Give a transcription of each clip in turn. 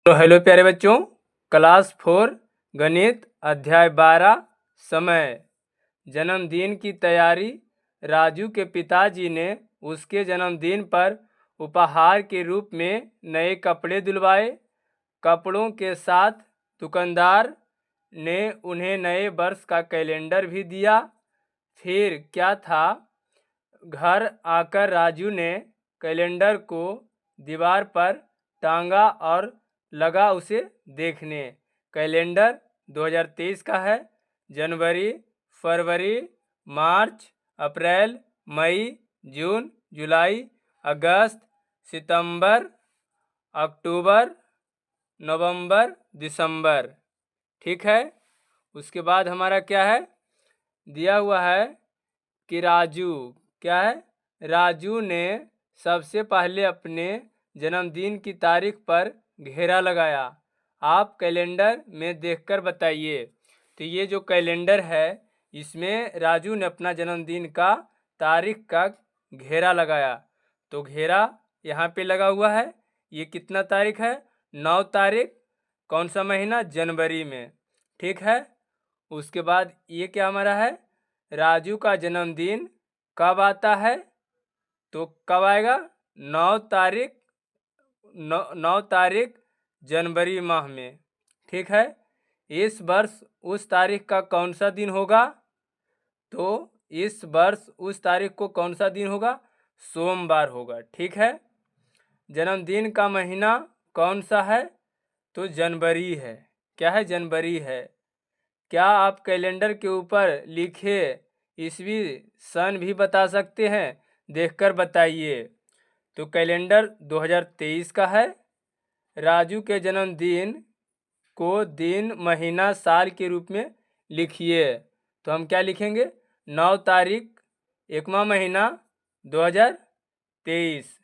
तो हेलो प्यारे बच्चों, क्लास 4 गणित अध्याय 12 समय। जन्मदिन की तैयारी। राजू के पिताजी ने उसके जन्मदिन पर उपहार के रूप में नए कपड़े दिलवाए। कपड़ों के साथ दुकानदार ने उन्हें नए वर्ष का कैलेंडर भी दिया। फिर क्या था? घर आकर राजू ने कैलेंडर को दीवार पर टांगा और लगा उसे देखने। कैलेंडर 2023 का है। जनवरी, फरवरी, मार्च, अप्रैल, मई, जून, जुलाई, अगस्त, सितंबर, अक्टूबर, नवंबर, दिसंबर। ठीक है। उसके बाद हमारा क्या है दिया हुआ है कि राजू क्या है? राजू ने सबसे पहले अपने जन्मदिन की तारीख पर घेरा लगाया। आप कैलेंडर में देखकर बताइए। तो ये जो कैलेंडर है इसमें राजू ने अपना जन्मदिन का तारीख का घेरा लगाया। तो घेरा यहाँ पे लगा हुआ है। ये कितना तारीख है? 9 तारीख। कौन सा महीना? जनवरी में। ठीक है। उसके बाद ये क्या हमारा है? राजू का जन्मदिन कब आता है? तो कब आएगा? 9 तारीख 9 तारीख जनवरी माह में। ठीक है। इस वर्ष उस तारीख का कौन सा दिन होगा? तो इस वर्ष उस तारीख को कौन सा दिन होगा? सोमवार होगा। ठीक है। जन्मदिन का महीना कौन सा है? तो जनवरी है। क्या है? जनवरी है। क्या आप कैलेंडर के ऊपर लिखे ईस्वी सन भी बता सकते हैं? देखकर बताइए। तो कैलेंडर 2023 का है। राजू के जन्मदिन को दिन, महीना, साल के रूप में लिखिए। तो हम क्या लिखेंगे? 9 तारीख 1वां महीना 2023।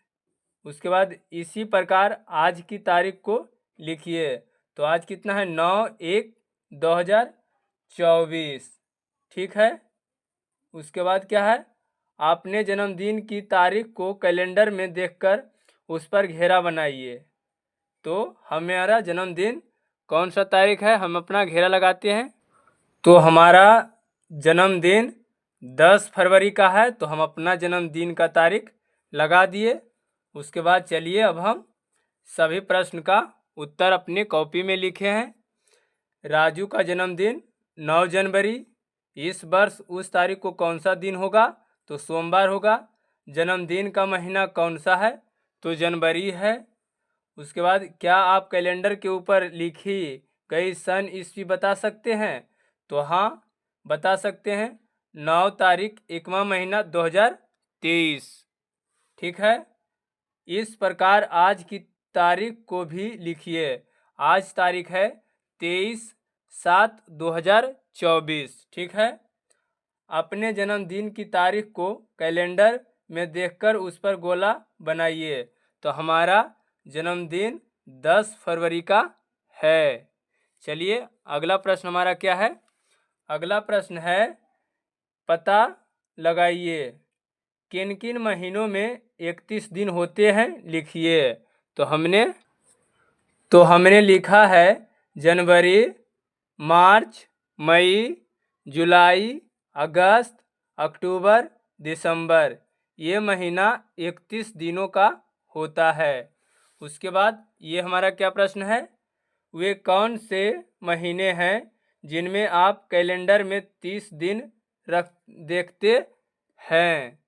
उसके बाद इसी प्रकार आज की तारीख को लिखिए। तो आज कितना है? 9/1/2024। ठीक है। उसके बाद क्या है? आपने जन्मदिन की तारीख को कैलेंडर में देखकर उस पर घेरा बनाइए। तो हमारा जन्मदिन कौन सा तारीख है? हम अपना घेरा लगाते हैं। तो हमारा जन्मदिन 10 फरवरी का है। तो हम अपना जन्मदिन का तारीख लगा दिए। उसके बाद चलिए अब हम सभी प्रश्न का उत्तर अपने कॉपी में लिखे हैं। राजू का जन्मदिन 9 जनवरी। इस वर्ष उस तारीख को कौन सा दिन होगा? तो सोमवार होगा। जन्मदिन का महीना कौन सा है? तो जनवरी है। उसके बाद क्या आप कैलेंडर के ऊपर लिखी गई सन ईस्वी बता सकते हैं? तो हाँ, बता सकते हैं। 9 तारीख 1वां महीना 2023। ठीक है। इस प्रकार आज की तारीख को भी लिखिए। आज तारीख है 23/7/2024। ठीक है। अपने जन्मदिन की तारीख को कैलेंडर में देखकर उस पर गोला बनाइए। तो हमारा जन्मदिन 10 फरवरी का है। चलिए अगला प्रश्न हमारा क्या है? अगला प्रश्न है, पता लगाइए किन किन महीनों में 31 दिन होते हैं? लिखिए। तो हमने लिखा है जनवरी, मार्च, मई, जुलाई, अगस्त, अक्टूबर, दिसंबर। ये महीना 31 दिनों का होता है। उसके बाद ये हमारा क्या प्रश्न है? वे कौन से महीने हैं जिनमें आप कैलेंडर में 30 दिन देखते हैं?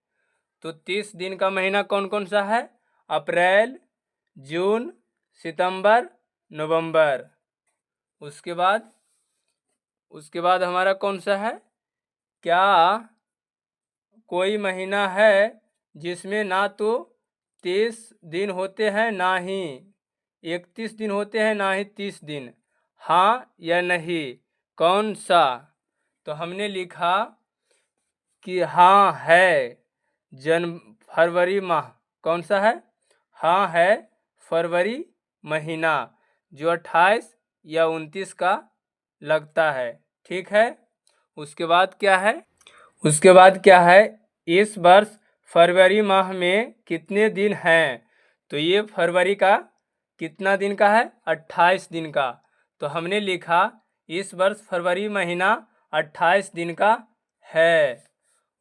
तो 30 दिन का महीना कौन कौन सा है? अप्रैल, जून, सितंबर, नवंबर। उसके बाद हमारा कौन सा है? क्या कोई महीना है जिसमें ना तो 30 दिन होते हैं ना ही 31 दिन होते हैं ना ही 30 दिन? हाँ या नहीं? कौन सा? तो हमने लिखा कि हाँ है। फरवरी माह कौन सा है? हाँ है फरवरी महीना, जो 28 या 29 का लगता है। ठीक है। उसके बाद क्या है? इस वर्ष फरवरी माह में कितने दिन हैं? तो ये फरवरी का कितना दिन का है? 28 दिन का। तो हमने लिखा इस वर्ष फरवरी महीना 28 दिन का है।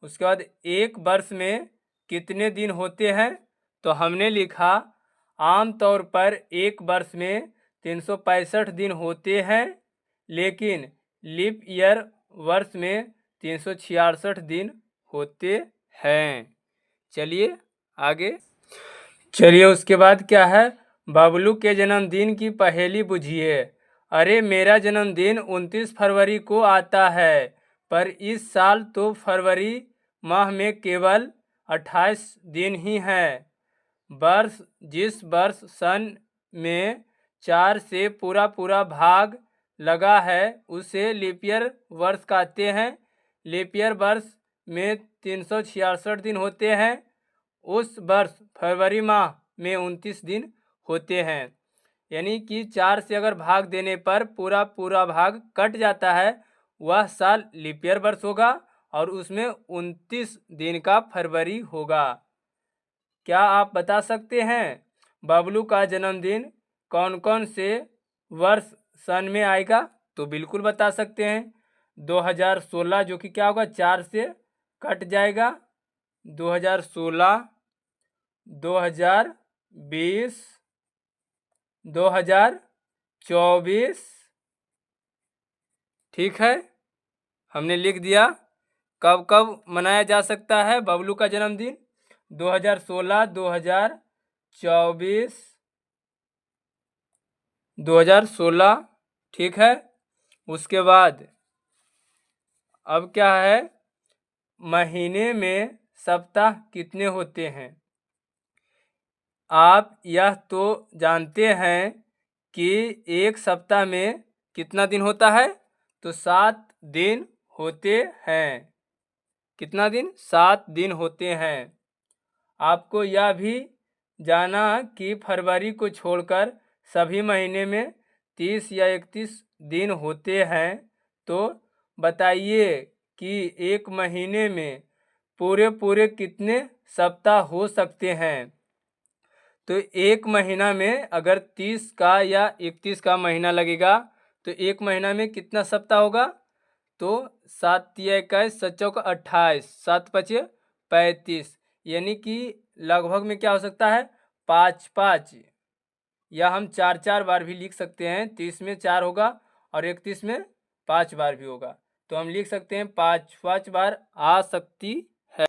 उसके बाद एक वर्ष में कितने दिन होते हैं? तो हमने लिखा आमतौर पर एक वर्ष में 365 दिन होते हैं, लेकिन लीप ईयर वर्ष में 366 दिन होते हैं। चलिए आगे। चलिए उसके बाद क्या है? बबलू के जन्मदिन की पहेली बुझिए। अरे मेरा जन्मदिन 29 फरवरी को आता है, पर इस साल तो फरवरी माह में केवल 28 दिन ही हैं। जिस वर्ष सन में 4 से पूरा भाग लगा है उसे लीप ईयर वर्ष कहते हैं। लीप ईयर वर्ष में 366 दिन होते हैं। उस वर्ष फरवरी माह में 29 दिन होते हैं। यानी कि 4 से अगर भाग देने पर पूरा भाग कट जाता है, वह साल लीप ईयर वर्ष होगा और उसमें 29 दिन का फरवरी होगा। क्या आप बता सकते हैं बबलू का जन्मदिन कौन कौन से वर्ष सन में आएगा? तो बिल्कुल बता सकते हैं। 2016 जो कि क्या होगा? 4 से कट जाएगा। 2016, 2020, 2024। ठीक है, हमने लिख दिया। कब कब मनाया जा सकता है बबलू का जन्मदिन? 2016, 2024, 2016। ठीक है। उसके बाद अब क्या है? महीने में सप्ताह कितने होते हैं? आप यह तो जानते हैं कि एक सप्ताह में कितना दिन होता है? तो 7 दिन होते हैं। कितना दिन? 7 दिन होते हैं। आपको यह भी जाना कि फरवरी को छोड़कर सभी महीने में 30 या 31 दिन होते हैं। तो बताइए कि एक महीने में पूरे कितने सप्ताह हो सकते हैं? तो एक महीना में अगर 30 का या 31 का महीना लगेगा तो एक महीना में कितना सप्ताह होगा? तो 7 या 21, 7 चौका 28, 7 पचे 35। यानी कि लगभग में क्या हो सकता है? 5 या हम 4 बार भी लिख सकते हैं। 30 में 4 होगा और 31 में 5 बार भी होगा। तो हम लिख सकते हैं 5 बार आ सकती है।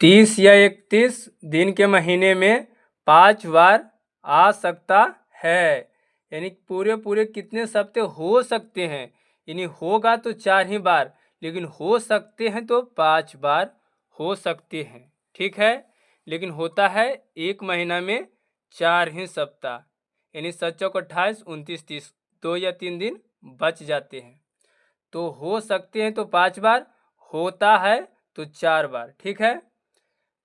30 या 31 दिन के महीने में 5 बार आ सकता है। यानी पूरे कितने सप्ताह हो सकते हैं? यानी होगा तो 4 ही बार, लेकिन हो सकते हैं तो 5 बार हो सकते हैं। ठीक है, लेकिन होता है एक महीना में 4 ही सप्ताह। यानी 7 चौक 28, 29, 30, 2 या 3 दिन बच जाते हैं। तो हो सकते हैं तो 5 बार, होता है तो 4 बार। ठीक है।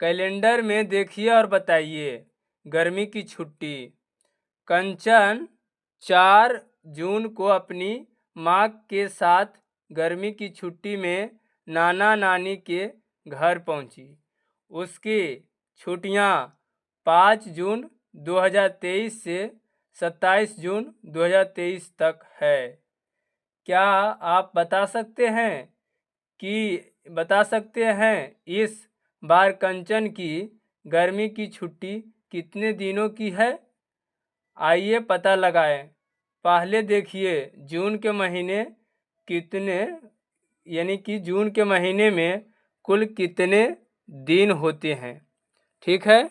कैलेंडर में देखिए और बताइए। गर्मी की छुट्टी। कंचन 4 जून को अपनी माँ के साथ गर्मी की छुट्टी में नाना नानी के घर पहुंची। उसकी छुट्टियां 5 जून 2023 से 27 जून 2023 तक है। क्या आप बता सकते हैं इस बार कंचन की गर्मी की छुट्टी कितने दिनों की है? आइए पता लगाएं। पहले देखिए जून के महीने कितने, यानी कि जून के महीने में कुल कितने दिन होते हैं। ठीक है,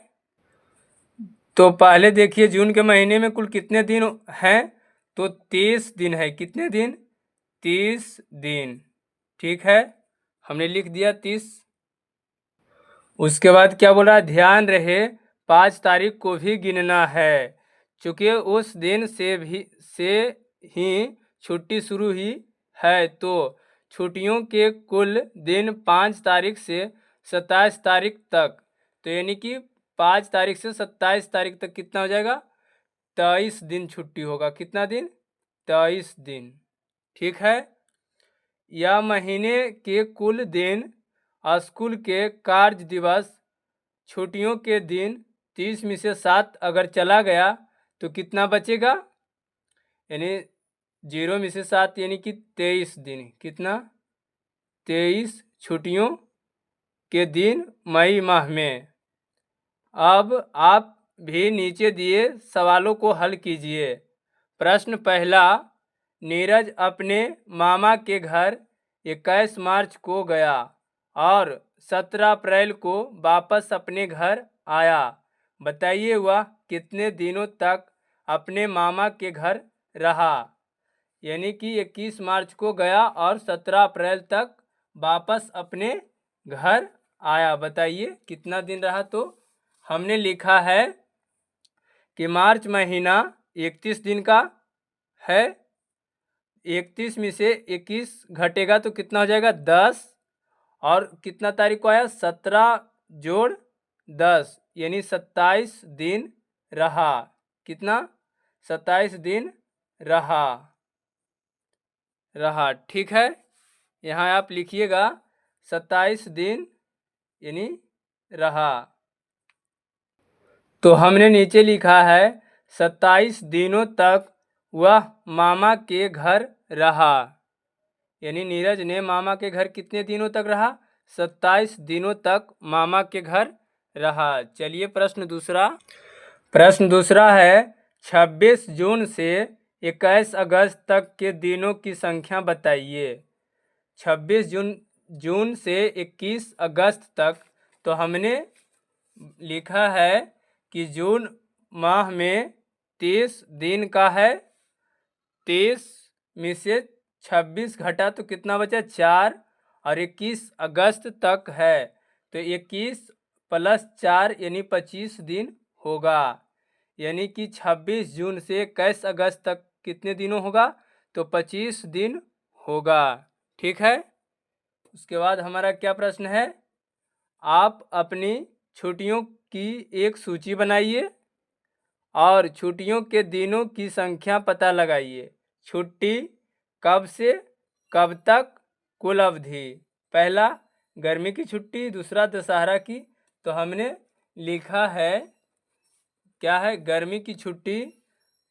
तो पहले देखिए जून के महीने में कुल कितने दिन हैं? तो 30 दिन है। कितने दिन? 30 दिन। ठीक है, हमने लिख दिया 30। उसके बाद क्या बोला? ध्यान रहे 5 तारीख को भी गिनना है, चूँकि उस दिन से ही छुट्टी शुरू ही है। तो छुट्टियों के कुल दिन 5 तारीख से 27 तारीख तक। तो यानी कि 5 तारीख से 27 तारीख तक कितना हो जाएगा? 23 दिन छुट्टी होगा। कितना दिन? 23 दिन। ठीक है। यह महीने के कुल दिन स्कूल के कार्य दिवस छुट्टियों के दिन 30 में से 7 अगर चला गया तो कितना बचेगा, यानी 0 में से 7 यानी कि 23 दिन। कितना, 23 छुट्टियों के दिन मई माह में। अब आप भी नीचे दिए सवालों को हल कीजिए। प्रश्न पहला, नीरज अपने मामा के घर 21 मार्च को गया और 17 अप्रैल को वापस अपने घर आया। बताइए वह कितने दिनों तक अपने मामा के घर रहा। यानी कि 21 मार्च को गया और 17 अप्रैल तक वापस अपने घर आया। बताइए कितना दिन रहा। तो हमने लिखा है कि मार्च महीना 31 दिन का है। 31 में से 21 घटेगा तो कितना हो जाएगा, 10। और कितना तारीख को आया, 17 जोड़ 10 यानी 27 दिन रहा। कितना, 27 दिन रहा। ठीक है, यहाँ आप लिखिएगा 27 दिन यानी रहा। तो हमने नीचे लिखा है 27 दिनों तक वह मामा के घर रहा। यानी नीरज ने मामा के घर कितने दिनों तक रहा, 27 दिनों तक मामा के घर रहा। चलिए प्रश्न दूसरा है 26 जून से 21 अगस्त तक के दिनों की संख्या बताइए। 26 जून से 21 अगस्त तक तो हमने लिखा है कि जून माह में 30 दिन का है। 30 में से 26 घटा तो कितना बचा, 4। और 21 अगस्त तक है तो 21 + 4 यानी 25 दिन होगा। यानी कि 26 जून से 21 अगस्त तक कितने दिनों होगा, तो 25 दिन होगा। ठीक है, उसके बाद हमारा क्या प्रश्न है, आप अपनी छुट्टियों की एक सूची बनाइए और छुट्टियों के दिनों की संख्या पता लगाइए। छुट्टी कब से कब तक, कुल अवधि। पहला गर्मी की छुट्टी, दूसरा दशहरा की। तो हमने लिखा है क्या है, गर्मी की छुट्टी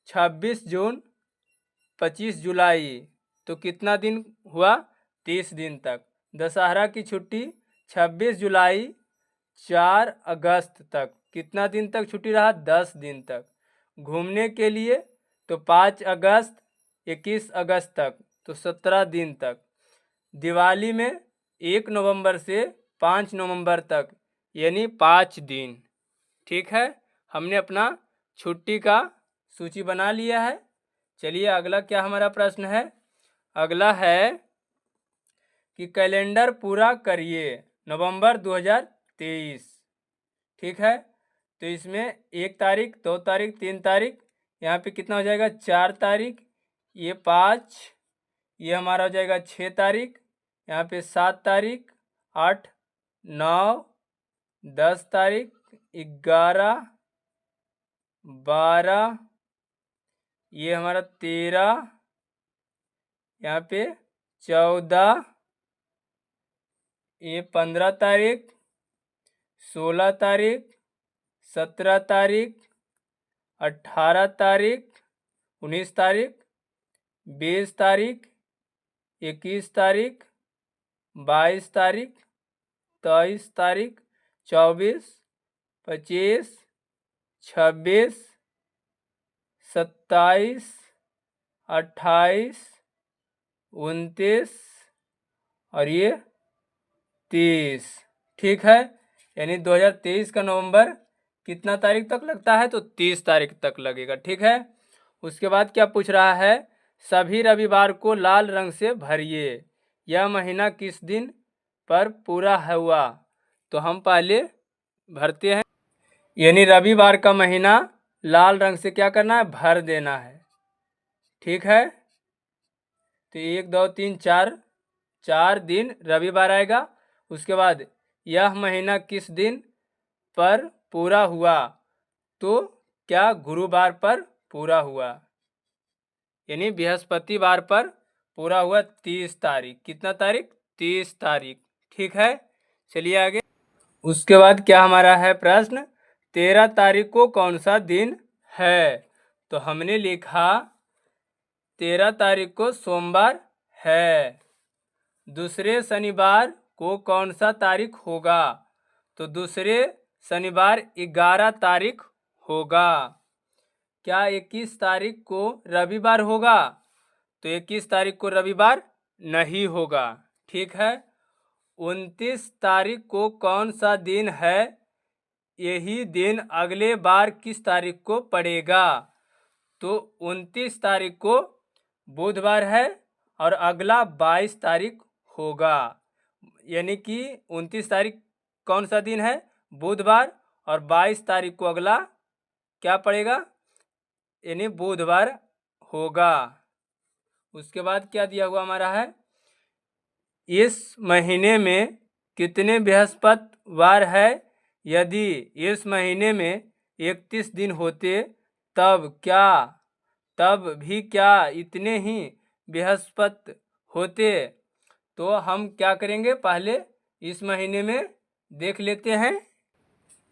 26 जून 25 जुलाई तो कितना दिन हुआ, 30 दिन तक। दशहरा की छुट्टी 26 जुलाई 4 अगस्त तक, कितना दिन तक छुट्टी रहा, 10 दिन तक। घूमने के लिए तो 5 अगस्त 21 अगस्त तक तो 17 दिन तक। दिवाली में 1 नवंबर से 5 नवंबर तक यानी 5 दिन। ठीक है, हमने अपना छुट्टी का सूची बना लिया है। चलिए अगला क्या हमारा प्रश्न है, अगला है कि कैलेंडर पूरा करिए नवंबर 2023। ठीक है, तो इसमें 1 तारीख, 2 तारीख, 3 तारीख, यहाँ पे कितना हो जाएगा, 4 तारीख, ये 5, ये हमारा हो जाएगा 6 तारीख, यहाँ पे 7 तारीख, 8, 9, 10 तारीख, 11, 12, ये हमारा 13, यहाँ पे 14, ये 15 तारीख, 16 तारीख, 17 तारीख, 18 तारीख, 19 तारीख, 20 तारीख, 21 तारीख, 22 तारीख, 23 तारीख, 24, 25, 26, 27, 28, 29 और ये 30। ठीक है, यानी 2023 का नवंबर कितना तारीख तक लगता है, तो 30 तारीख तक लगेगा। ठीक है, उसके बाद क्या पूछ रहा है, सभी रविवार को लाल रंग से भरिए। यह महीना किस दिन पर पूरा हुआ। तो हम पहले भरते हैं, यानी रविवार का महीना लाल रंग से क्या करना है, भर देना है। ठीक है, तो 1, 2, 3, 4 दिन रविवार आएगा। उसके बाद यह महीना किस दिन पर पूरा हुआ, तो क्या गुरुवार पर पूरा हुआ, यानी बृहस्पतिवार पर पूरा हुआ, 30 तारीख। कितना तारीख, 30 तारीख। ठीक है, चलिए आगे। उसके बाद क्या हमारा है प्रश्न, 13 तारीख को कौन सा दिन है। तो हमने लिखा 13 तारीख को सोमवार है। दूसरे शनिवार को कौन सा तारीख होगा? तो दूसरे शनिवार 11 तारीख होगा। क्या 21 तारीख को रविवार होगा? तो 21 तारीख को रविवार नहीं होगा। ठीक है। 29 तारीख को कौन सा दिन है? यही दिन अगले बार किस तारीख को पड़ेगा? तो 29 तारीख को बुधवार है और अगला 22 तारीख होगा। यानी कि 29 तारीख कौन सा दिन है? बुधवार, और 22 तारीख को अगला क्या पड़ेगा? यानी बुधवार होगा। उसके बाद क्या दिया हुआ हमारा है? इस महीने में कितने बृहस्पतिवार है? यदि इस महीने में 31 दिन होते तब भी क्या इतने ही बृहस्पति होते? तो हम क्या करेंगे, पहले इस महीने में देख लेते हैं।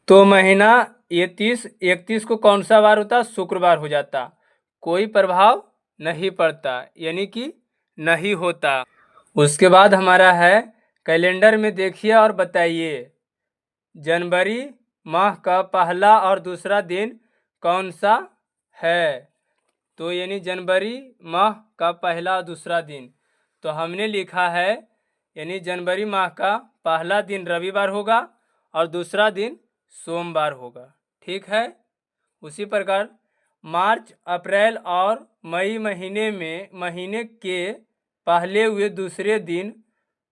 तो महीना 31 को कौन सा वार होता? शुक्रवार हो जाता। कोई प्रभाव नहीं पड़ता, यानी कि नहीं होता। उसके बाद हमारा है कैलेंडर में देखिए और बताइए जनवरी माह का पहला और दूसरा दिन कौन सा है? तो यानी जनवरी माह का पहला और दूसरा दिन, तो हमने लिखा है यानी जनवरी माह का पहला दिन रविवार होगा और दूसरा दिन सोमवार होगा। ठीक है। उसी प्रकार मार्च, अप्रैल और मई महीने के पहले हुए दूसरे दिन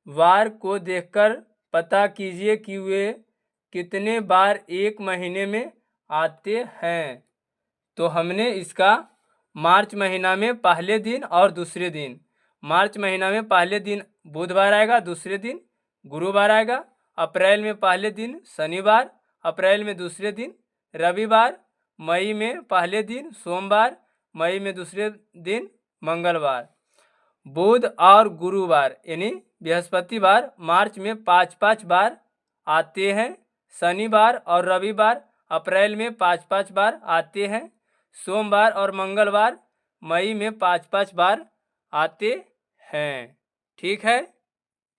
वार को देखकर पता कीजिए कि वे कितने बार एक महीने में आते हैं। तो हमने इसका मार्च महीना में पहले दिन और दूसरे दिन, मार्च महीना में पहले दिन बुधवार आएगा, दूसरे दिन गुरुवार आएगा। अप्रैल में पहले दिन शनिवार, अप्रैल में दूसरे दिन रविवार, मई में पहले दिन सोमवार, मई में दूसरे दिन मंगलवार। बुध और गुरुवार यानी बृहस्पतिवार मार्च में 5-5 बार आते हैं। शनिवार और रविवार अप्रैल में 5-5 बार आते हैं। सोमवार और मंगलवार मई में 5-5 बार आते हैं। ठीक है।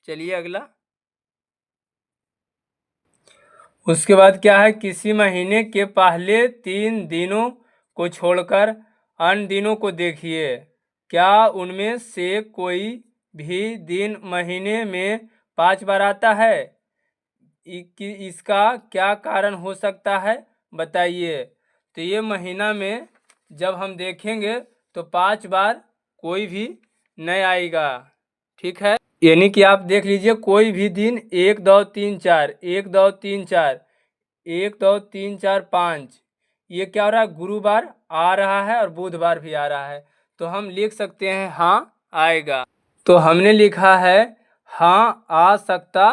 चलिए अगला। उसके बाद क्या है, किसी महीने के पहले 3 दिनों को छोड़कर अन्य दिनों को देखिए। क्या उनमें से कोई भी दिन महीने में 5 बार आता है? इसका क्या कारण हो सकता है, बताइए। तो ये महीना में जब हम देखेंगे तो 5 बार कोई भी नहीं आएगा। ठीक है। यानी कि आप देख लीजिए कोई भी दिन 1 2 3 4 1 2 3 4 1 2 3 4 5 ये क्या हो रहा है, गुरुवार आ रहा है और बुधवार भी आ रहा है। तो हम लिख सकते हैं हाँ आएगा। तो हमने लिखा है हाँ आ सकता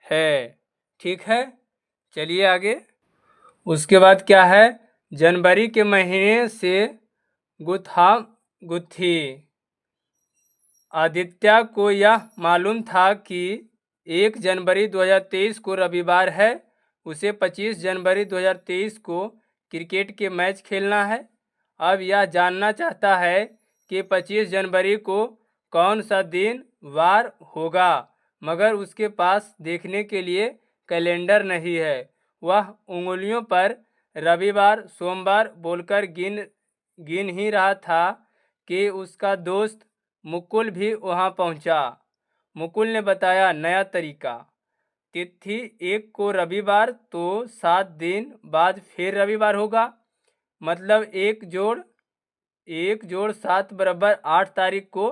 है। ठीक है। चलिए आगे। उसके बाद क्या है, जनवरी के महीने से गुथी। आदित्य को यह मालूम था कि 1 जनवरी 2023 को रविवार है। उसे 25 जनवरी 2023 को क्रिकेट के मैच खेलना है। अब यह जानना चाहता है कि 25 जनवरी को कौन सा दिन वार होगा, मगर उसके पास देखने के लिए कैलेंडर नहीं है। वह उंगलियों पर रविवार सोमवार बोलकर गिन ही रहा था कि उसका दोस्त मुकुल भी वहां पहुंचा। मुकुल ने बताया नया तरीका। तिथि 1 को रविवार तो 7 दिन बाद फिर रविवार होगा। मतलब 1 जोड़ 7 बराबर 8 तारीख को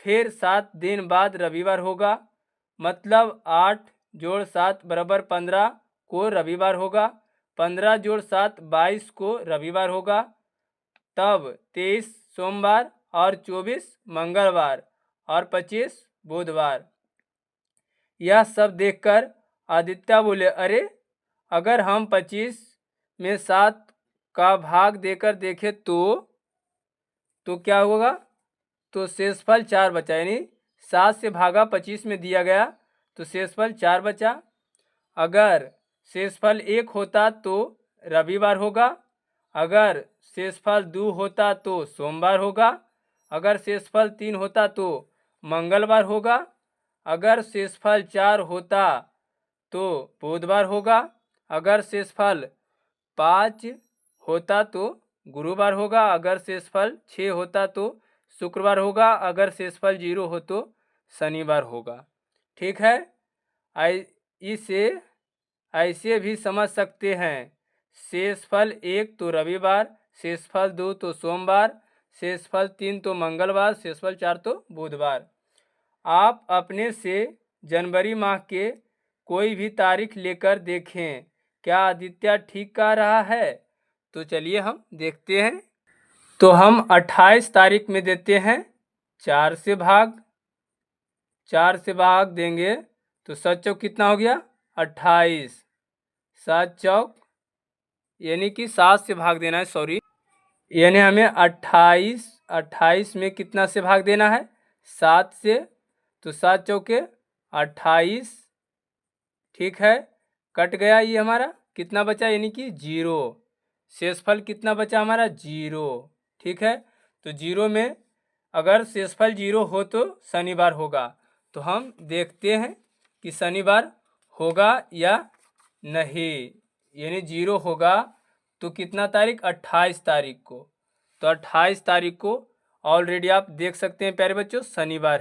फिर 7 दिन बाद रविवार होगा। मतलब 8 जोड़ 7 बराबर 15 को रविवार होगा। 15 जोड़ 7 22 को रविवार होगा। तब 23 सोमवार और 24 मंगलवार और 25 बुधवार। यह सब देखकर आदित्य बोले, अरे अगर हम 25 में 7 का भाग देकर देखें तो क्या होगा? तो शेषफल 4 बचा। यानी 7 से भागा 25 में दिया गया तो शेषफल 4 बचा। अगर शेषफल 1 होता तो रविवार होगा अगर शेषफल 2 होता तो सोमवार होगा, अगर शेषफल 3 होता तो मंगलवार होगा, अगर शेषफल 4 होता तो बुधवार होगा, अगर शेषफल 5 होता तो गुरुवार होगा, अगर शेषफल 6 होता तो शुक्रवार होगा, अगर शेषफल 0 हो तो शनिवार होगा। ठीक है, इसे ऐसे भी समझ सकते हैं, शेषफल 1 तो रविवार, शेषफल 2 तो सोमवार, शेषफल 3 तो मंगलवार, शेषफल 4 तो बुधवार। आप अपने से जनवरी माह के कोई भी तारीख लेकर देखें, क्या आदित्य ठीक कह रहा है? तो चलिए हम देखते हैं। तो हम 28 तारीख में देते हैं 4 से भाग, 4 से भाग देंगे तो 7 चौक कितना हो गया? 28। 7 चौक यानी कि 7 से भाग देना है, सॉरी, यानी हमें 28 में कितना से भाग देना है? 7 से। तो 7 चौके 28। ठीक है, कट गया ये हमारा, कितना बचा? यानी कि 0। शेषफल कितना बचा हमारा? 0। ठीक है, तो 0 में अगर शेषफल 0 हो तो शनिवार होगा। तो हम देखते हैं कि शनिवार होगा या नहीं। यानी 0 होगा तो कितना तारीख? 28 तारीख को। तो 28 तारीख को ऑलरेडी आप देख सकते हैं प्यारे बच्चों, शनिवार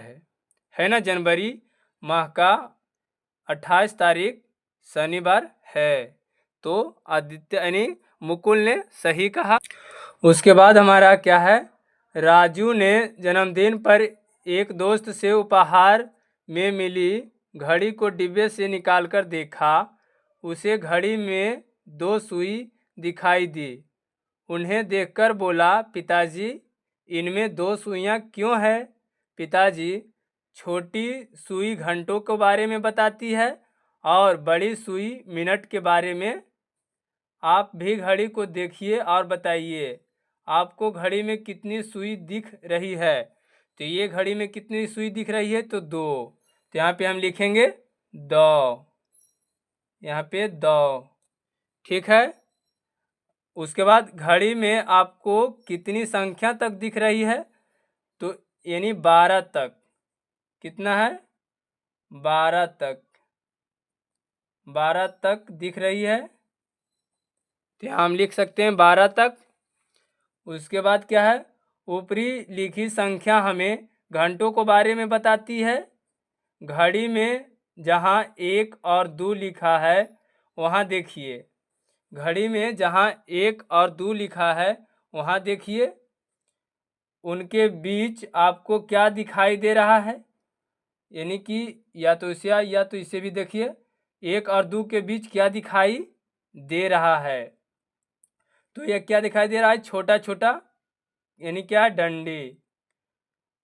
है ना। जनवरी माह का 28 तारीख शनिवार है। तो आदित्य यानी मुकुल ने सही कहा। उसके बाद हमारा क्या है? राजू ने जन्मदिन पर एक दोस्त से उपहार में मिली घड़ी को डिब्बे से निकालकर देखा। उसे घड़ी में 2 सुई दिखाई दी। उन्हें देखकर बोला, पिताजी इनमें 2 सुइयां क्यों है? पिताजी, छोटी सुई घंटों के बारे में बताती है और बड़ी सुई मिनट के बारे में। आप भी घड़ी को देखिए और बताइए आपको घड़ी में कितनी सुई दिख रही है। तो ये घड़ी में कितनी सुई दिख रही है? तो 2। तो यहाँ पे हम लिखेंगे 2, यहाँ पे 2। ठीक है, उसके बाद घड़ी में आपको कितनी संख्या तक दिख रही है? तो यानी 12 तक। कितना है? 12 तक, 12 तक दिख रही है। तो यहाँ हम लिख सकते हैं 12 तक। उसके बाद क्या है? ऊपरी लिखी संख्या हमें घंटों के बारे में बताती है। घड़ी में जहाँ 1 और 2 लिखा है वहाँ देखिए, घड़ी में जहाँ 1 और 2 लिखा है वहाँ देखिए, उनके बीच आपको क्या दिखाई दे रहा है? यानी कि या तो इसे या तो इसे भी देखिए, 1 और 2 के बीच क्या दिखाई दे रहा है? तो यह क्या दिखाई दे रहा है? छोटा छोटा, यानी क्या? डंडी।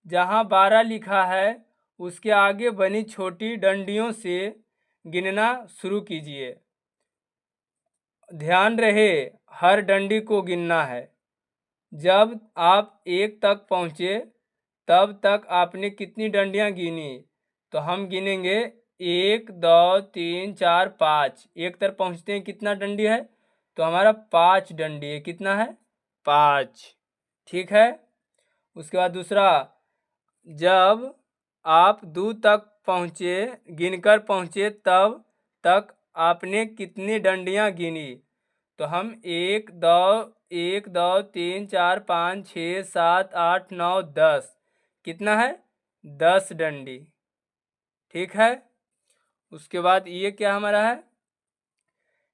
जहाँ 12 लिखा है उसके आगे बनी छोटी डंडियों से गिनना शुरू कीजिए। ध्यान रहे हर डंडी को गिनना है। जब आप 1 तक पहुँचे तब तक आपने कितनी डंडियाँ गिनी? तो हम गिनेंगे 1 2 3 4 5। 1 तक पहुँचते हैं कितना डंडी है? तो हमारा 5 डंडी है। कितना है? 5। ठीक है, उसके बाद दूसरा, जब आप 2 तक पहुँचे, गिनकर पहुँचे तब तक आपने कितनी डंडियाँ गिनी? तो हम 1 2 3 4 5 6 7 8 9 10। कितना है? 10 डंडी। ठीक है, उसके बाद ये क्या हमारा है?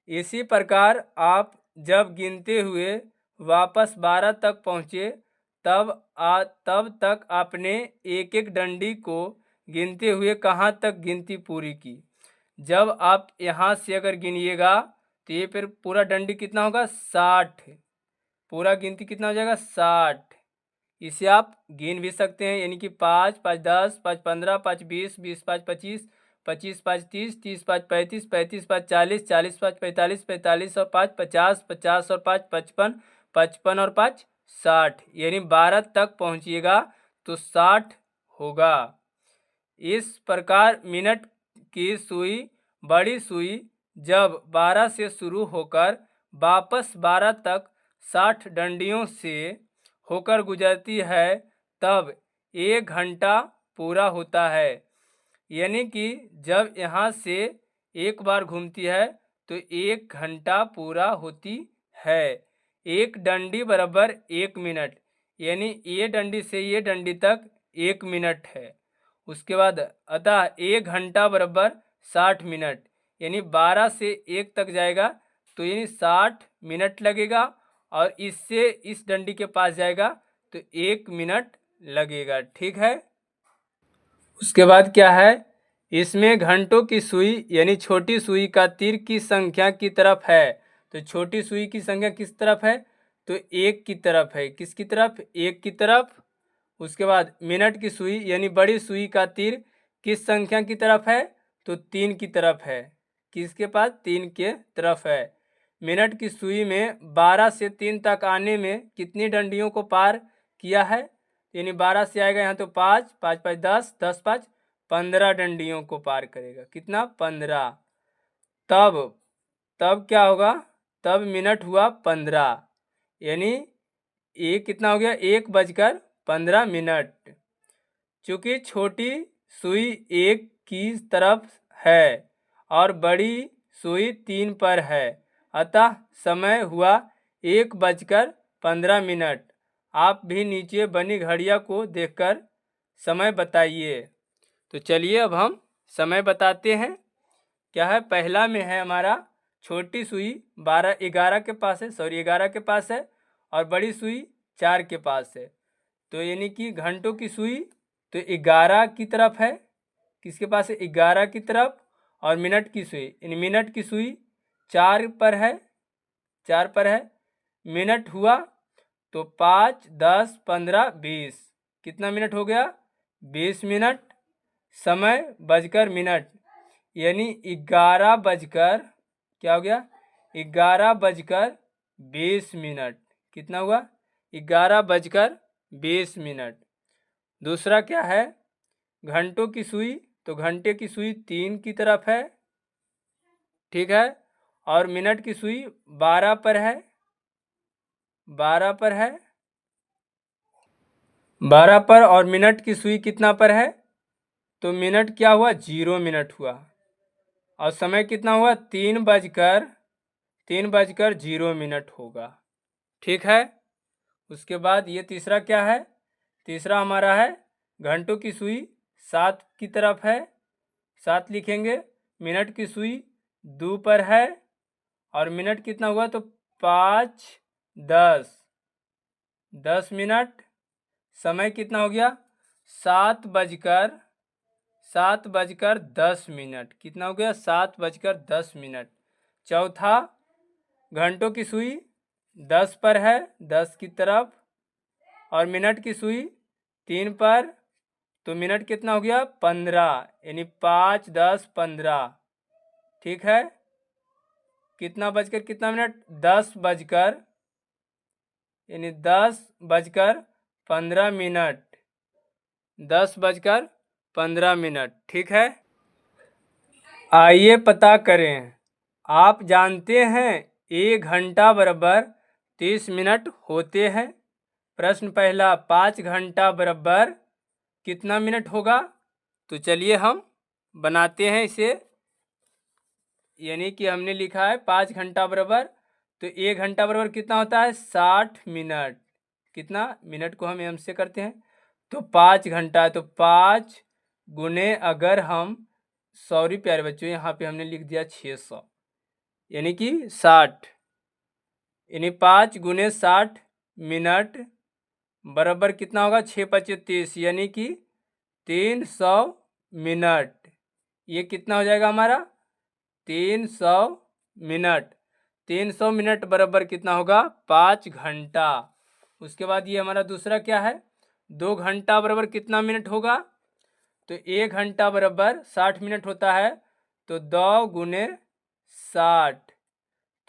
इसी प्रकार आप जब गिनते हुए वापस 12 तक पहुँचे तब तक आपने एक एक डंडी को गिनते हुए कहाँ तक गिनती पूरी की? जब आप यहाँ से अगर गिनिएगा तो ये फिर पूरा डंडी कितना होगा? 60। पूरा गिनती कितना हो जाएगा? 60। इसे आप गिन भी सकते हैं, यानी कि 5 5 10 5 15 5 20 20 5 25 25 5 30 30 5 35 35 5 40 40 5 45 45 और 5 50 50 और 5 55 55 और 5 60। यानी 12 तक पहुँचिएगा तो 60 होगा। इस प्रकार मिनट की सुई, बड़ी सुई, जब 12 से शुरू होकर वापस 12 तक 60 डंडियों से होकर गुजरती है तब 1 घंटा पूरा होता है। यानी कि जब यहाँ से एक बार घूमती है तो 1 घंटा पूरा होती है। एक डंडी बराबर 1 मिनट, यानी ये डंडी से ये डंडी तक 1 मिनट है। उसके बाद अतः 1 घंटा बराबर 60 मिनट, यानी 12 से 1 तक जाएगा तो यानी 60 मिनट लगेगा, और इससे इस डंडी के पास जाएगा तो 1 मिनट लगेगा। ठीक है। उसके बाद क्या है, इसमें घंटों की सुई यानी छोटी सुई का तीर किस संख्या की तरफ है। तो छोटी सुई की संख्या किस तरफ है, तो 1 की तरफ है। किसकी तरफ, 1 की तरफ। उसके बाद मिनट की सुई यानी बड़ी सुई का तीर किस संख्या की तरफ है, तो 3 की तरफ है। किसके पास, 3 के तरफ है। मिनट की सुई में 12 से 3 तक आने में कितनी डंडियों को पार किया है, यानी 12 से आएगा यहाँ तो 5, 5 5 10, 10 5 15 डंडियों को पार करेगा। कितना, 15। तब क्या होगा, तब मिनट हुआ 15, यानी ये कितना हो गया, 1:15 चूंकि छोटी सुई 1 की तरफ है और बड़ी सुई 3 पर है, अतः समय हुआ 1:15। आप भी नीचे बनी घड़िया को देखकर समय बताइए। तो चलिए अब हम समय बताते हैं। क्या है, पहला में है हमारा छोटी सुई 11 के पास है, 11 के पास है, और बड़ी सुई 4 के पास है। तो यानी कि घंटों की सुई तो 11 की तरफ है। किसके पास है, 11 की तरफ। और मिनट की सुई यानी मिनट की सुई 4 पर है, 4 पर है। मिनट हुआ तो 5 10 15 20, कितना मिनट हो गया, 20 मिनट। समय बजकर मिनट, यानी 11 बजकर क्या हो गया, 11:20। कितना हुआ, 11:20। दूसरा क्या है, घंटों की सुई तो घंटे की सुई 3 की तरफ है। ठीक है। और मिनट की सुई 12 पर है, 12 पर है, 12 पर। और मिनट की सुई कितना पर है, तो मिनट क्या हुआ, 0 मिनट हुआ। और समय कितना हुआ, 3:0 होगा। ठीक है। उसके बाद ये तीसरा क्या है, तीसरा हमारा है घंटों की सुई 7 की तरफ है, 7 लिखेंगे। मिनट की सुई 2 पर है, और मिनट कितना हुआ, तो 5 10 मिनट। समय कितना हो गया, 7:10। कितना हो गया, 7:10। चौथा, घंटों की सुई 10 पर है, 10 की तरफ, और मिनट की सुई 3 पर। तो मिनट कितना हो गया, 15, यानी 5 10 15। ठीक है। कितना बजकर कितना मिनट, 10 बजकर, यानी 10:15। 10:15। ठीक है। आइए पता करें, आप जानते हैं 1 घंटा बराबर 30 मिनट होते हैं। प्रश्न पहला, 5 घंटा बराबर कितना मिनट होगा। तो चलिए हम बनाते हैं इसे। यानी कि हमने लिखा है 5 घंटा बराबर, तो 1 घंटा बराबर कितना होता है, 60 मिनट। कितना, मिनट को हम एम से करते हैं, तो 5 घंटा। तो 5 गुने, अगर हम, सॉरी प्यारे बच्चों, यहाँ पे हमने लिख दिया 600, यानी कि 60, यानी 5 गुने 60 मिनट बराबर कितना होगा, 6 5 30, यानी कि 300 मिनट। ये कितना हो जाएगा हमारा, 300 मिनट। 300 मिनट बराबर कितना होगा, 5 घंटा। उसके बाद ये हमारा दूसरा क्या है, 2 घंटा बराबर कितना मिनट होगा। तो 1 घंटा बराबर 60 मिनट होता है, तो 2 गुने 60,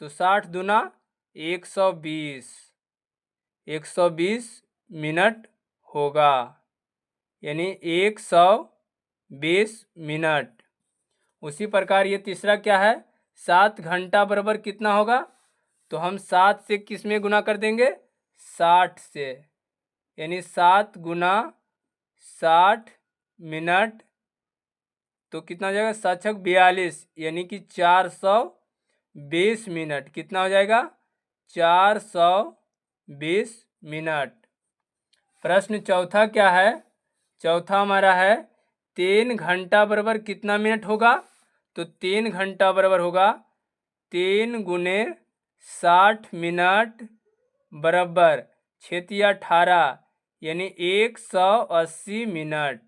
तो 60 दूना 120, 120 मिनट होगा, यानी 120 मिनट। उसी प्रकार ये तीसरा क्या है, 7 घंटा बराबर कितना होगा। तो हम 7 से किस में गुना कर देंगे, 60 से, यानी 7 गुना 60 मिनट, तो कितना हो जाएगा, 7 छक 42, यानी कि 420 मिनट। कितना हो जाएगा, 420 मिनट। प्रश्न चौथा क्या है, चौथा हमारा है 3 घंटा बराबर कितना मिनट होगा। तो 3 घंटा बराबर होगा 3 गुने 60 मिनट बराबर 6×18, यानी 180 मिनट,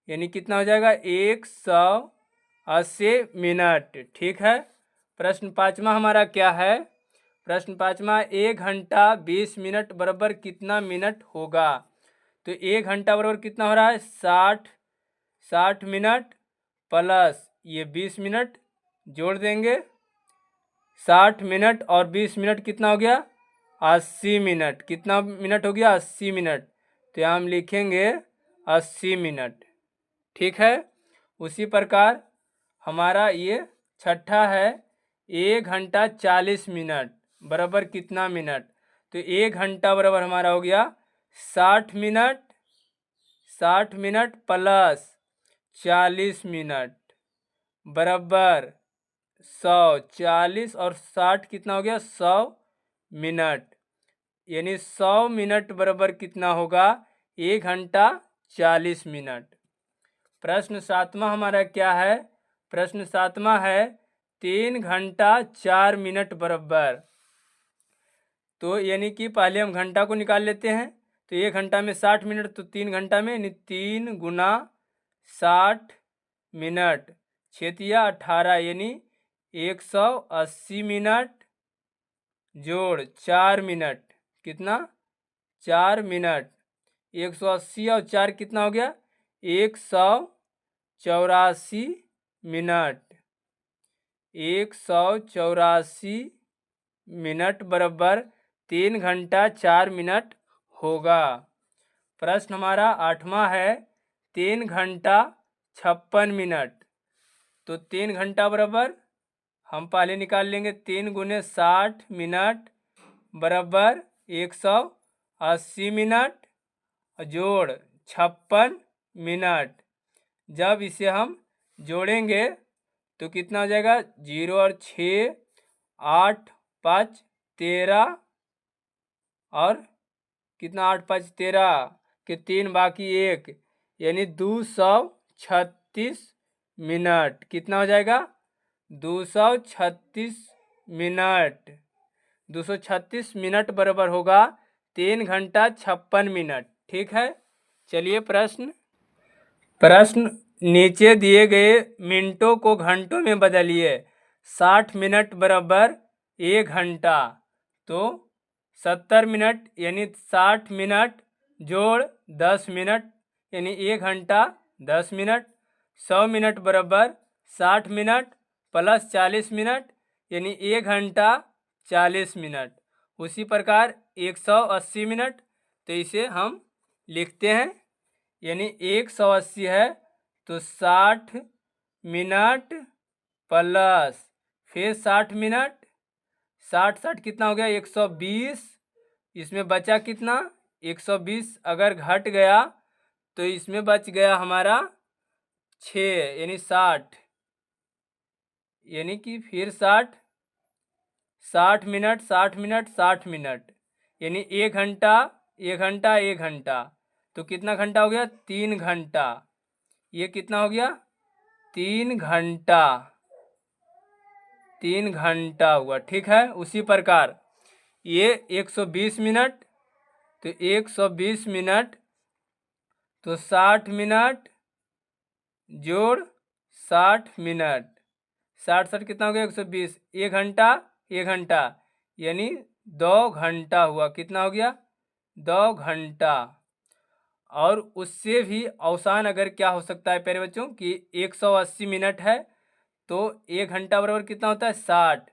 यानी कितना हो जाएगा, 180 मिनट। ठीक है। प्रश्न पाँचवा हमारा क्या है, प्रश्न पाँचवा, 1 घंटा 20 मिनट बराबर कितना मिनट होगा। तो 1 घंटा बराबर कितना हो रहा है, 60 मिनट प्लस ये 20 मिनट जोड़ देंगे, 60 मिनट और 20 मिनट कितना हो गया, 80 मिनट। कितना मिनट हो गया, 80 मिनट। तो यहाँ हम लिखेंगे 80 मिनट। ठीक है। उसी प्रकार हमारा ये छठा है, 1 घंटा 40 मिनट बराबर कितना मिनट। तो 1 घंटा बराबर हमारा हो गया 60 मिनट, 60 मिनट प्लस 40 मिनट बराबर 100, 40 और 60 कितना हो गया, 100 मिनट, यानी 100 मिनट बराबर कितना होगा, 1 घंटा 40 मिनट। प्रश्न सातवां हमारा क्या है, प्रश्न सातवां है 3 घंटा 4 मिनट बराबर। तो यानी कि पहले हम घंटा को निकाल लेते हैं, तो 1 घंटा में 60 मिनट, तो 3 घंटा में यानी 3 गुना 60 मिनट 6×18, यानी 180 मिनट जोड़ 4 मिनट, कितना, 4 मिनट, 180 और 4 कितना हो गया, 184 मिनट, 184 मिनट बराबर 3 घंटा 4 मिनट होगा। प्रश्न हमारा आठवां है 3 घंटा 56 मिनट। तो 3 घंटा बराबर हम पहले निकाल लेंगे, 3 गुने 60 मिनट बराबर 180 मिनट जोड़ 56 मिनट। जब इसे हम जोड़ेंगे तो कितना हो जाएगा, 0 और 6, 8 5 13, और कितना, 8 5 13 के 3 बाकी 1, यानी 236 मिनट। कितना हो जाएगा, 236 मिनट। 236 मिनट बराबर होगा 3 घंटा 56 मिनट। ठीक है। चलिए प्रश्न नीचे दिए गए मिनटों को घंटों में बदलिए। 60 मिनट बराबर 1 घंटा, तो 70 मिनट यानी 60 मिनट जोड़ 10 मिनट, यानी 1 घंटा 10 मिनट। 100 मिनट बराबर 60 मिनट प्लस 40 मिनट, यानी 1 घंटा 40 मिनट। उसी प्रकार 180 मिनट, तो इसे हम लिखते हैं, यानी 180 है तो 60 मिनट प्लस फिर 60 मिनट, 60 कितना हो गया, 120। इसमें बचा कितना, 120 अगर घट गया तो इसमें बच गया हमारा 6, यानी 60, यानी कि फिर 60 मिनट 60 मिनट 60 मिनट, यानी 1 घंटा 1 घंटा 1 घंटा, तो कितना घंटा हो गया, 3 घंटा। ये कितना हो गया, 3 घंटा, 3 घंटा हुआ। ठीक है। उसी प्रकार ये 120 मिनट, तो 120 मिनट, तो 60 मिनट जोड़ 60 मिनट, 60 कितना हो गया, 120, 1 घंटा 1 घंटा, यानी 2 घंटा हुआ। कितना हो गया, 2 घंटा। और उससे भी आसान अगर क्या हो सकता है प्यारे बच्चों कि 180 मिनट है तो 1 घंटा बराबर कितना होता है, 60।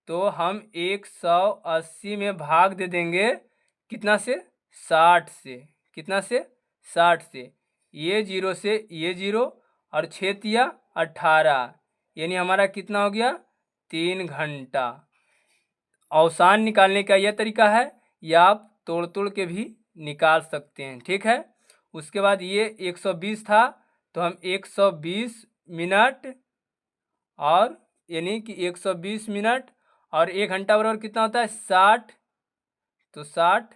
तो हम 180 में भाग दे देंगे कितना से, 60 से। कितना से, 60 से। ये 0 से ये 0 और 6×18, यानी हमारा कितना हो गया, 3 घंटा। अवसान निकालने का यह तरीका है, या आप तोड़ तोड़ के भी निकाल सकते हैं। ठीक है, उसके बाद ये 120 था, तो हम 120 मिनट और यानी कि 120 मिनट और 1 घंटा बराबर कितना होता है 60, तो 60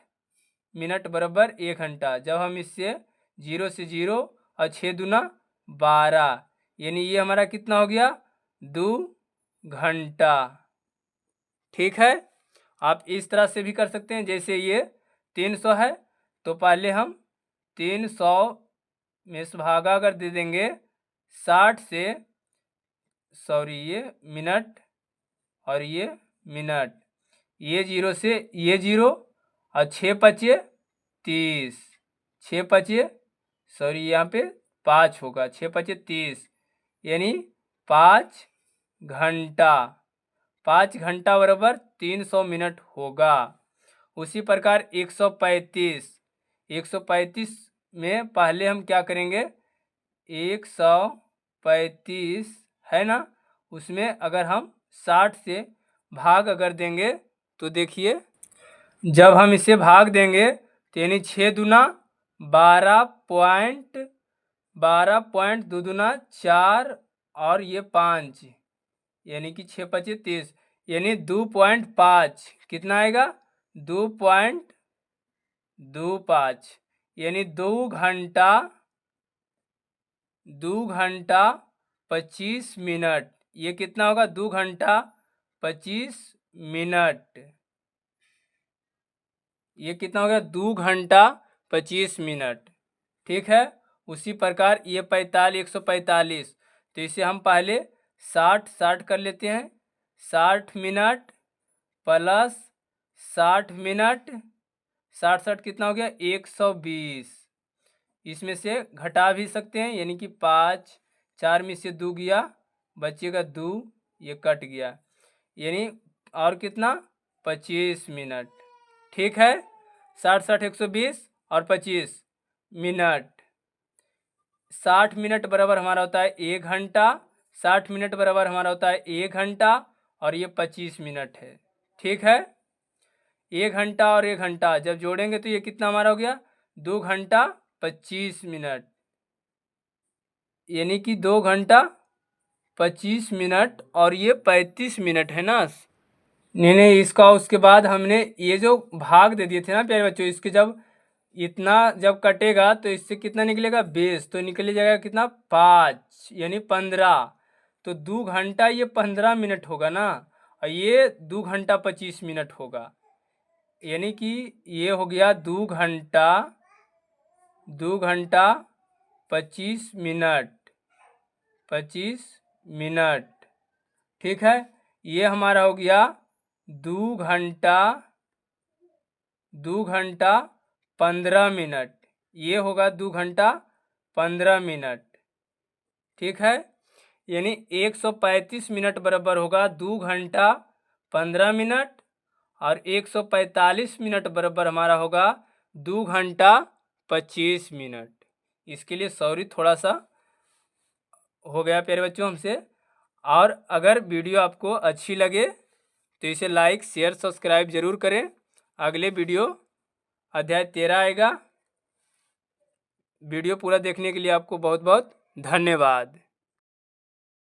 मिनट बराबर 1 घंटा। जब हम इससे 0 से 0 और 6 दूना 12, यानी ये हमारा कितना हो गया 2 घंटा। ठीक है, आप इस तरह से भी कर सकते हैं। जैसे ये 300 है, तो पहले हम 300 में से भागा अगर दे देंगे 60 से, सॉरी ये मिनट और ये मिनट, ये 0 से ये 0 और 6 पचे 30, 6 पचे सॉरी यहाँ पे 5 होगा, 6 पचे 30, यानी 5 घंटा। 5 घंटा बराबर 300 मिनट होगा। उसी प्रकार 135 में पहले हम क्या करेंगे 135 है ना, उसमें अगर हम 60 से भाग अगर देंगे तो देखिए जब हम इसे भाग देंगे तो यानी 6 दूना 12 दो दूना 4 और ये 5, यानी कि 6 पचे 30, यानी 2.5 कितना आएगा 2.25, यानी 2 घंटा 25 मिनट। ये कितना होगा 2 घंटा 25 मिनट, ये कितना हो गया 2 घंटा 25 मिनट। ठीक है, उसी प्रकार ये 145, तो इसे हम पहले 60 कर लेते हैं। 60 मिनट प्लस 60 मिनट, 60 कितना हो गया 120। इसमें से घटा भी सकते हैं, यानी कि 5 4 में से 2 गया, बचेगा 2, ये कट गया, यानी और कितना 25 मिनट। ठीक है, 60 120 और 25 मिनट। 60 मिनट बराबर हमारा होता है 1 घंटा, 60 मिनट बराबर हमारा होता है 1 घंटा और ये 25 मिनट है। ठीक है, 1 घंटा और 1 घंटा जब जोड़ेंगे तो ये कितना हमारा हो गया 2 घंटा 25 मिनट, यानी कि 2 घंटा 25 मिनट और ये 35 मिनट है ना। नहीं, इसका उसके बाद हमने ये जो भाग दे दिए थे ना प्यारे बच्चों, इसके जब इतना जब कटेगा तो इससे कितना निकलेगा 20, तो निकल जाएगा कितना 5, यानी 15, तो 2 घंटा ये 15 मिनट होगा ना, और ये 2 घंटा 25 मिनट होगा, यानी कि ये हो गया 2 घंटा 25 मिनट। ठीक है, ये हमारा हो गया 2 घंटा 15 मिनट, ये होगा 2 घंटा 15 मिनट। ठीक है, यानी 135 मिनट बराबर होगा 2 घंटा 15 मिनट और 145 मिनट बराबर हमारा होगा 2 घंटा 25 मिनट। इसके लिए सॉरी थोड़ा सा हो गया प्यारे बच्चों हमसे। और अगर वीडियो आपको अच्छी लगे तो इसे लाइक शेयर सब्सक्राइब जरूर करें। अगले वीडियो अध्याय 13 आएगा। वीडियो पूरा देखने के लिए आपको बहुत बहुत धन्यवाद।